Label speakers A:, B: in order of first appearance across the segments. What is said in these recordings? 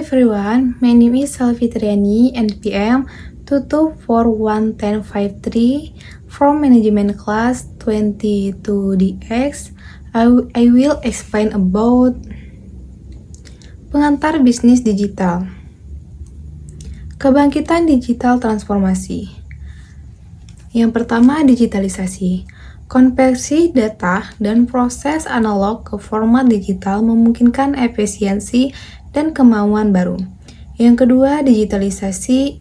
A: everyone, my name is Salvitriani and PM 22411053 from Management Class 22DX. I will explain about pengantar bisnis digital. Kebangkitan digital transformasi. Yang pertama, digitalisasi. Konversi data dan proses analog ke format digital memungkinkan efisiensi dan kemauan baru. Yang kedua, digitalisasi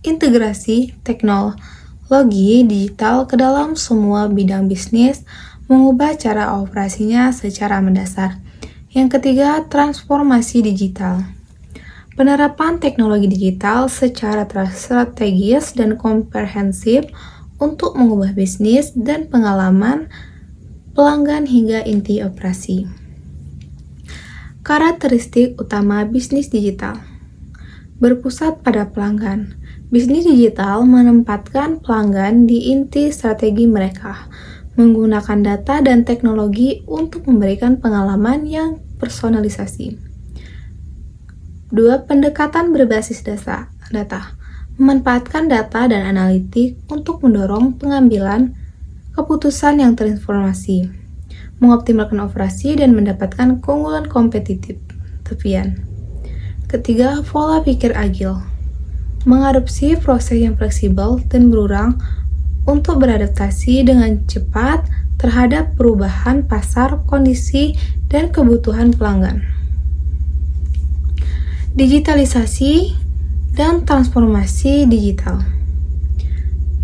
A: integrasi teknologi digital ke dalam semua bidang bisnis, mengubah cara operasinya secara mendasar. Yang ketiga, transformasi digital. Penerapan teknologi digital secara strategis dan komprehensif untuk mengubah bisnis dan pengalaman pelanggan hingga inti operasi. Karakteristik utama bisnis digital. Berpusat pada pelanggan. Bisnis digital menempatkan pelanggan di inti strategi mereka, menggunakan data dan teknologi untuk memberikan pengalaman yang personalisasi. 2. Pendekatan berbasis data. Memanfaatkan data dan analitik untuk mendorong pengambilan keputusan yang terinformasi, mengoptimalkan operasi dan mendapatkan keunggulan kompetitif. Ketiga, pola pikir agil. Mengadopsi proses yang fleksibel dan berulang untuk beradaptasi dengan cepat terhadap perubahan pasar, kondisi, dan kebutuhan pelanggan. Digitalisasi dan transformasi digital.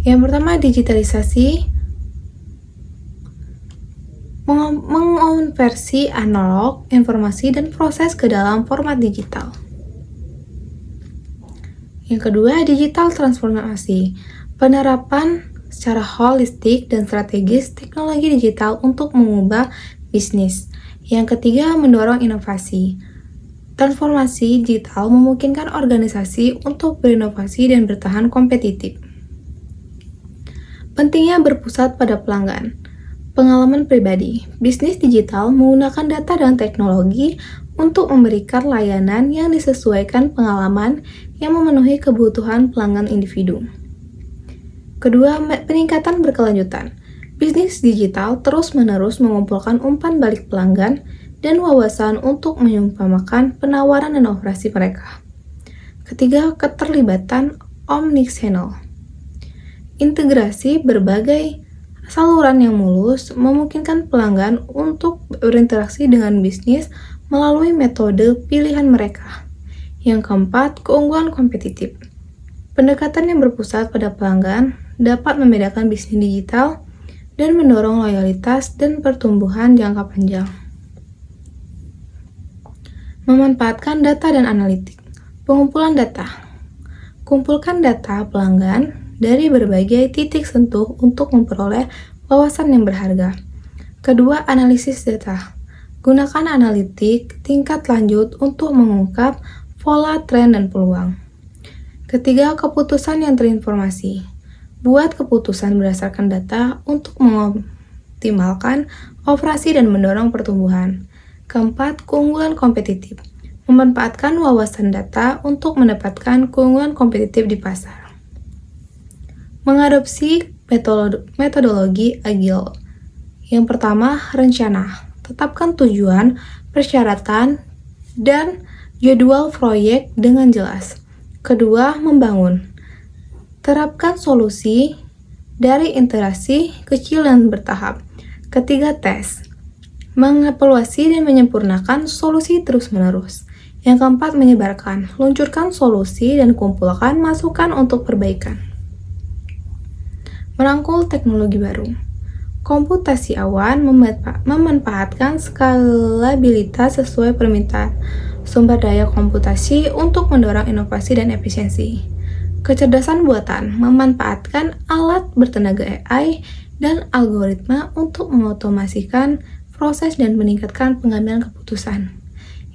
A: Yang pertama, digitalisasi mengonversi analog, informasi, dan proses ke dalam format digital. Yang kedua, digital transformasi. Penerapan secara holistik dan strategis teknologi digital untuk mengubah bisnis. Yang ketiga, mendorong inovasi. Transformasi digital memungkinkan organisasi untuk berinovasi dan bertahan kompetitif. Pentingnya berpusat pada pelanggan. Pengalaman pribadi. Bisnis digital menggunakan data dan teknologi untuk memberikan layanan yang disesuaikan pengalaman yang memenuhi kebutuhan pelanggan individu. Kedua, peningkatan berkelanjutan. Bisnis digital terus-menerus mengumpulkan umpan balik pelanggan dan wawasan untuk menyumbangkan penawaran dan operasi mereka. Ketiga, keterlibatan omnichannel. Integrasi berbagai saluran yang mulus memungkinkan pelanggan untuk berinteraksi dengan bisnis melalui metode pilihan mereka. Yang keempat, keunggulan kompetitif. Pendekatan yang berpusat pada pelanggan dapat membedakan bisnis digital dan mendorong loyalitas dan pertumbuhan jangka panjang. Memanfaatkan data dan analitik. Pengumpulan data. Kumpulkan data pelanggan dari berbagai titik sentuh untuk memperoleh wawasan yang berharga. Kedua, analisis data. Gunakan analitik tingkat lanjut untuk mengungkap pola, tren, dan peluang. Ketiga, keputusan yang terinformasi. Buat keputusan berdasarkan data untuk mengoptimalkan operasi dan mendorong pertumbuhan. Keempat, keunggulan kompetitif. Memanfaatkan wawasan data untuk mendapatkan keunggulan kompetitif di pasar. Mengadopsi metodologi agil. Yang pertama, rencana. Tetapkan tujuan, persyaratan, dan jadwal proyek dengan jelas. Kedua, membangun. Terapkan solusi dari interaksi kecil dan bertahap. Ketiga, tes. Mengevaluasi dan menyempurnakan solusi terus-menerus. Yang keempat, menyebarkan. Luncurkan solusi dan kumpulkan masukan untuk perbaikan. Merangkul teknologi baru. Komputasi awan memanfaatkan skalabilitas sesuai permintaan sumber daya komputasi untuk mendorong inovasi dan efisiensi. Kecerdasan buatan memanfaatkan alat bertenaga AI dan algoritma untuk mengotomasikan proses dan meningkatkan pengambilan keputusan.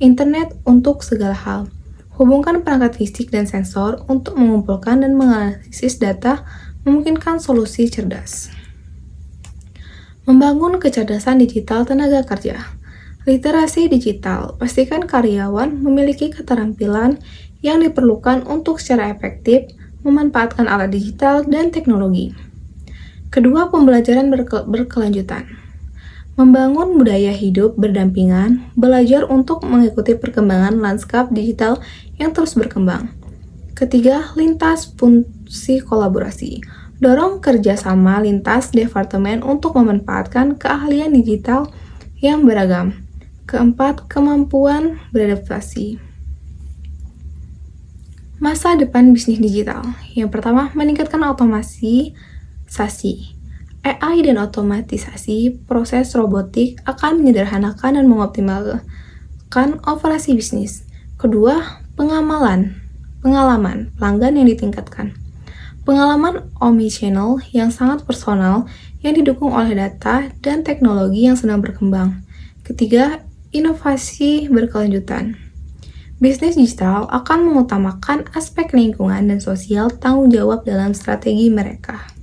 A: Internet untuk segala hal. Hubungkan perangkat fisik dan sensor untuk mengumpulkan dan menganalisis data, memungkinkan solusi cerdas. Membangun kecerdasan digital tenaga kerja. Literasi digital, pastikan karyawan memiliki keterampilan yang diperlukan untuk secara efektif memanfaatkan alat digital dan teknologi. Kedua, pembelajaran berkelanjutan. Membangun budaya hidup berdampingan, belajar untuk mengikuti perkembangan lanskap digital yang terus berkembang. Ketiga, lintas fungsi kolaborasi. Dorong kerjasama lintas departemen untuk memanfaatkan keahlian digital yang beragam. Keempat, kemampuan beradaptasi. Masa depan bisnis digital. Yang pertama, meningkatkan otomatisasi. AI dan otomatisasi proses robotik akan menyederhanakan dan mengoptimalkan operasi bisnis. Kedua, pengalaman pelanggan yang ditingkatkan. Pengalaman omnichannel yang sangat personal yang didukung oleh data dan teknologi yang sedang berkembang. Ketiga, inovasi berkelanjutan. Bisnis digital akan mengutamakan aspek lingkungan dan sosial tanggung jawab dalam strategi mereka.